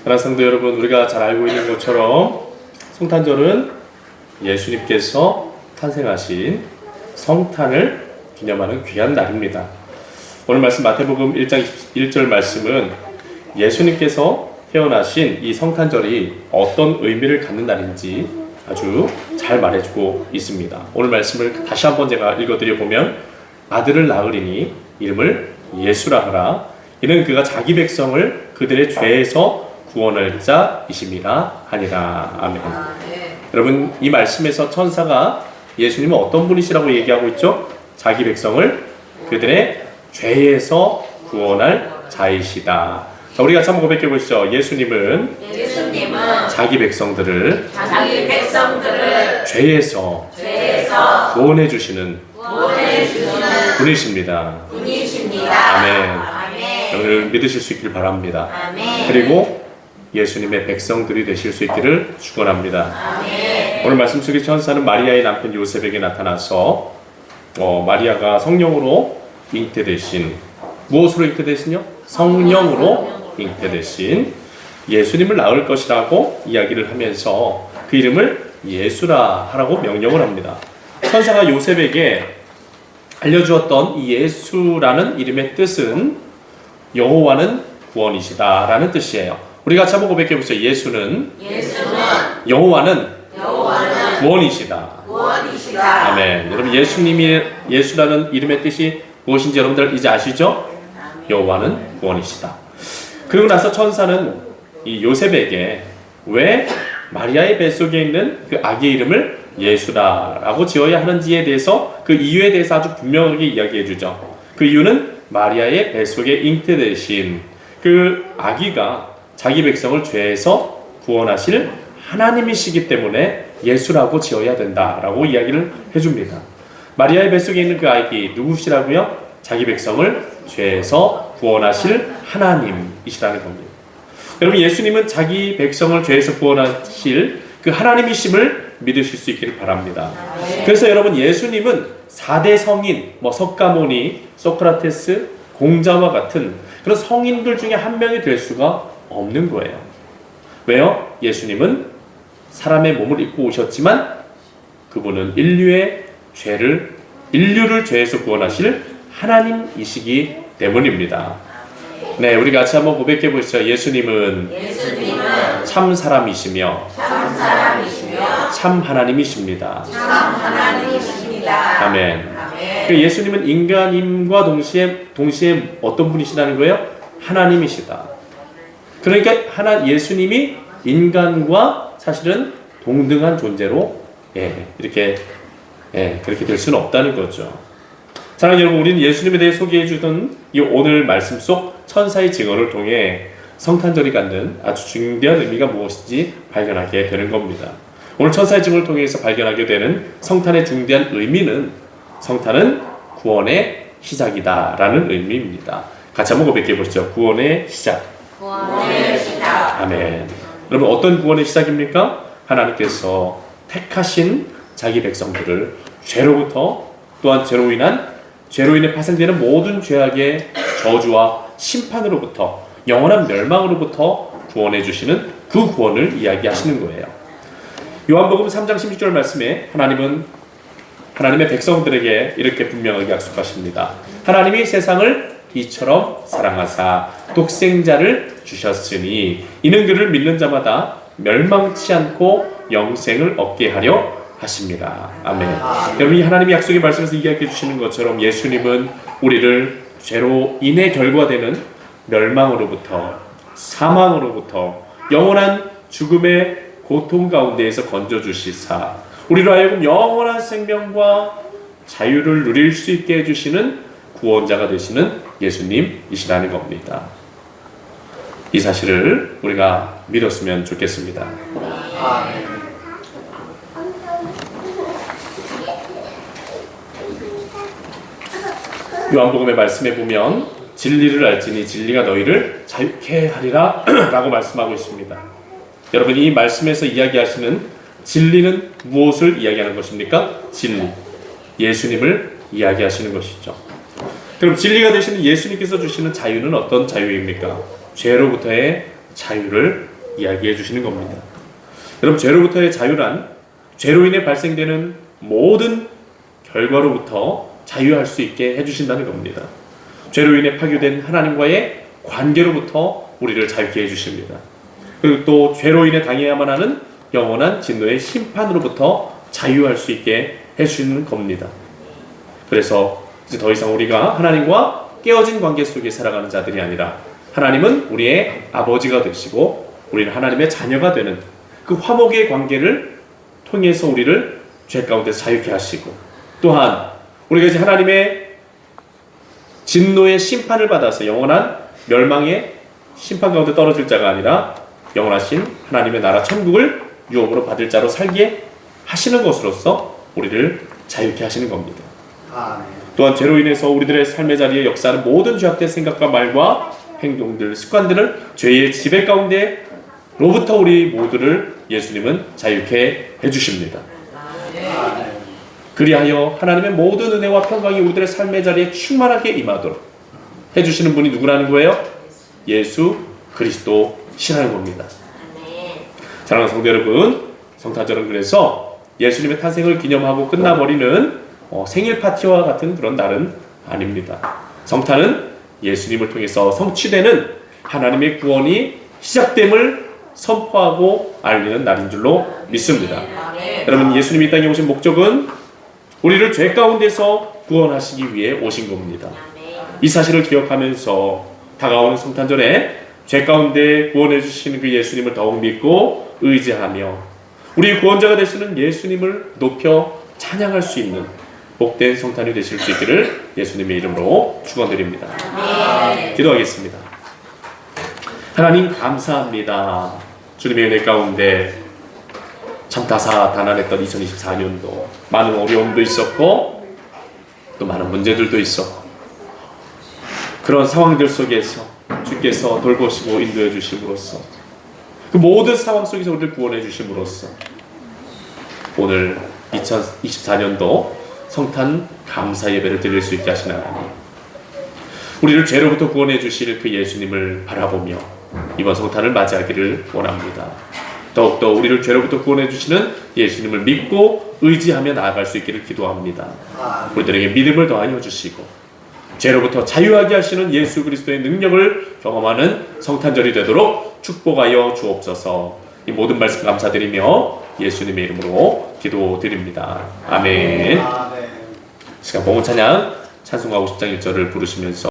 사랑하는 성도 여러분, 우리가 잘 알고 있는 것처럼 성탄절은 예수님께서 탄생하신 성탄을 기념하는 귀한 날입니다. 오늘 말씀 마태복음 1장 1절 말씀은 예수님께서 태어나신 이 성탄절이 어떤 의미를 갖는 날인지 아주 잘 말해주고 있습니다. 오늘 말씀을 다시 한번 제가 읽어드려 보면, 아들을 낳으리니 이름을 예수라 하라. 이는 그가 자기 백성을 그들의 죄에서 구원할 자이심이라 하니라. 아멘. 여러분, 이 말씀에서 천사가 예수님은 어떤 분이시라고 얘기하고 있죠? 자기 백성을 그들의 죄에서 구원할 자이시다. 자, 우리 같이 한번 고백해 보시죠. 예수님은 자기 백성들을 죄에서 구원해 주시는 분이십니다. 아멘. 여러분을 믿으실 수 있길 바랍니다. 그리고 예수님의 백성들이 되실 수 있기를 축원합니다. 오늘 말씀 속에 천사는 마리아의 남편 요셉에게 나타나서 마리아가 성령으로 잉태되신, 무엇으로 잉태되신요? 성령으로 잉태되신 예수님을 낳을 것이라고 이야기를 하면서 그 이름을 예수라 하라고 명령을 합니다. 천사가 요셉에게 알려주었던 이 예수라는 이름의 뜻은 여호와는 구원이시다 라는 뜻이에요. 우리 같이 한번 고백해 보세요. 예수는 여호와는 구원이시다. 아멘. 여러분, 예수라는 이름의 뜻이 무엇인지 여러분들 이제 아시죠? 여호와는 구원이시다. 그리고 나서 천사는 이 요셉에게 왜 마리아의 뱃속에 있는 그 아기의 이름을 예수라라고 지어야 하는지에 대해서, 그 이유에 대해서 아주 분명하게 이야기해 주죠. 그 이유는 마리아의 뱃속에 잉태되신 그 아기가 자기 백성을 죄에서 구원하실 하나님이시기 때문에 예수라고 지어야 된다라고 이야기를 해줍니다. 마리아의 뱃속에 있는 그 아기 누구시라고요? 자기 백성을 죄에서 구원하실 하나님이시라는 겁니다. 여러분, 예수님은 자기 백성을 죄에서 구원하실 그 하나님이심을 믿으실 수 있기를 바랍니다. 그래서 여러분, 예수님은 4대 성인, 석가모니, 소크라테스, 공자와 같은 그런 성인들 중에 한 명이 될 수가 없는 거예요. 왜요? 예수님은 사람의 몸을 입고 오셨지만 그분은 인류를 죄에서 구원하실 하나님이시기 때문입니다. 네, 우리 같이 한번 고백해 보시죠. 예수님은 참 사람이시며 참 하나님이십니다. 아멘. 예수님은 인간임과 동시에 어떤 분이시라는 거예요? 하나님이시다. 그러니까 예수님이 인간과 사실은 동등한 존재로 그렇게 될 수는 없다는 거죠. 사랑하는 여러분, 우리는 예수님에 대해 소개해 주던 이 오늘 말씀 속 천사의 증언을 통해 성탄절이 갖는 아주 중대한 의미가 무엇인지 발견하게 되는 겁니다. 오늘 천사의 증언을 통해서 발견하게 되는 성탄의 중대한 의미는, 성탄은 구원의 시작이다라는 의미입니다. 같이 한번 고백해 보시죠. 구원의 시작. 아멘. 여러분, 어떤 구원의 시작입니까? 하나님께서 택하신 자기 백성들을 죄로부터, 또한 죄로 인해 파생되는 모든 죄악의 저주와 심판으로부터, 영원한 멸망으로부터 구원해 주시는 그 구원을 이야기하시는 거예요. 요한복음 3장 16절 말씀에 하나님은 하나님의 백성들에게 이렇게 분명하게 약속하십니다. 하나님이 세상을 이처럼 사랑하사 독생자를 주셨으니 이는 그를 믿는 자마다 멸망치 않고 영생을 얻게 하려 하십니다. 아멘. 여러분, 이 하나님의 약속의 말씀에서 이야기해 주시는 것처럼 예수님은 우리를 죄로 인해 결과되는 멸망으로부터, 사망으로부터, 영원한 죽음의 고통 가운데에서 건져주시사 우리로 하여금 영원한 생명과 자유를 누릴 수 있게 해주시는 구원자가 되시는 예수님이시라는 겁니다. 이 사실을 우리가 믿었으면 좋겠습니다. 요한복음의 말씀에 보면 진리를 알지니 진리가 너희를 자유케 하리라 라고 말씀하고 있습니다. 여러분, 이 말씀에서 이야기하시는 진리는 무엇을 이야기하는 것입니까? 진리, 예수님을 이야기하시는 것이죠. 그럼 진리가 되시는 예수님께서 주시는 자유는 어떤 자유입니까? 죄로부터의 자유를 이야기해 주시는 겁니다. 여러분, 죄로부터의 자유란 죄로 인해 발생되는 모든 결과로부터 자유할 수 있게 해주신다는 겁니다. 죄로 인해 파괴된 하나님과의 관계로부터 우리를 자유케 해주십니다. 그리고 또 죄로 인해 당해야만 하는 영원한 진노의 심판으로부터 자유할 수 있게 해주시는 겁니다. 그래서 이제 더 이상 우리가 하나님과 깨어진 관계 속에 살아가는 자들이 아니라 하나님은 우리의 아버지가 되시고 우리는 하나님의 자녀가 되는 그 화목의 관계를 통해서 우리를 죄 가운데서 자유케 하시고, 또한 우리가 이제 하나님의 진노의 심판을 받아서 영원한 멸망의 심판 가운데 떨어질 자가 아니라 영원하신 하나님의 나라 천국을 유업으로 받을 자로 살게 하시는 것으로서 우리를 자유케 하시는 겁니다. 또한 죄로 인해서 우리들의 삶의 자리에 역사하는 모든 죄악된 생각과 말과 행동들, 습관들을 죄의 지배 가운데로부터 우리 모두를 예수님은 자유케 해주십니다. 그리하여 하나님의 모든 은혜와 평강이 우리들의 삶의 자리에 충만하게 임하도록 해주시는 분이 누구라는 거예요? 예수 그리스도시라는 겁니다. 사랑하는 성도 여러분, 성탄절은 그래서 예수님의 탄생을 기념하고 끝나버리는 생일 파티와 같은 그런 날은 아닙니다. 성탄은 예수님을 통해서 성취되는 하나님의 구원이 시작됨을 선포하고 알리는 날인 줄로 믿습니다. 여러분, 예수님이 이 땅에 오신 목적은 우리를 죄 가운데서 구원하시기 위해 오신 겁니다. 이 사실을 기억하면서 다가오는 성탄절에 죄 가운데 구원해 주시는 그 예수님을 더욱 믿고 의지하며 우리 구원자가 되시는 예수님을 높여 찬양할 수 있는 복된 성탄이 되실 수 있기를 예수님의 이름으로 축원드립니다. 기도하겠습니다. 하나님, 감사합니다. 주님의 은혜 가운데 참 다사다난했던 2024년도 많은 어려움도 있었고 또 많은 문제들도 있었고, 그런 상황들 속에서 주께서 돌보시고 인도해 주심으로써 그 모든 상황 속에서 우리를 구원해 주심으로써 오늘 2024년도 성탄 감사 예배를 드릴 수 있게 하신 하나님, 우리를 죄로부터 구원해 주실 그 예수님을 바라보며 이번 성탄을 맞이하기를 원합니다. 더욱더 우리를 죄로부터 구원해 주시는 예수님을 믿고 의지하며 나아갈 수 있기를 기도합니다. 우리들에게 믿음을 더하여 주시고 죄로부터 자유하게 하시는 예수 그리스도의 능력을 경험하는 성탄절이 되도록 축복하여 주옵소서. 이 모든 말씀 감사드리며 예수님의 이름으로 기도드립니다. 아멘. 시간 봉헌 찬양 찬송가 50장 1절을 부르시면서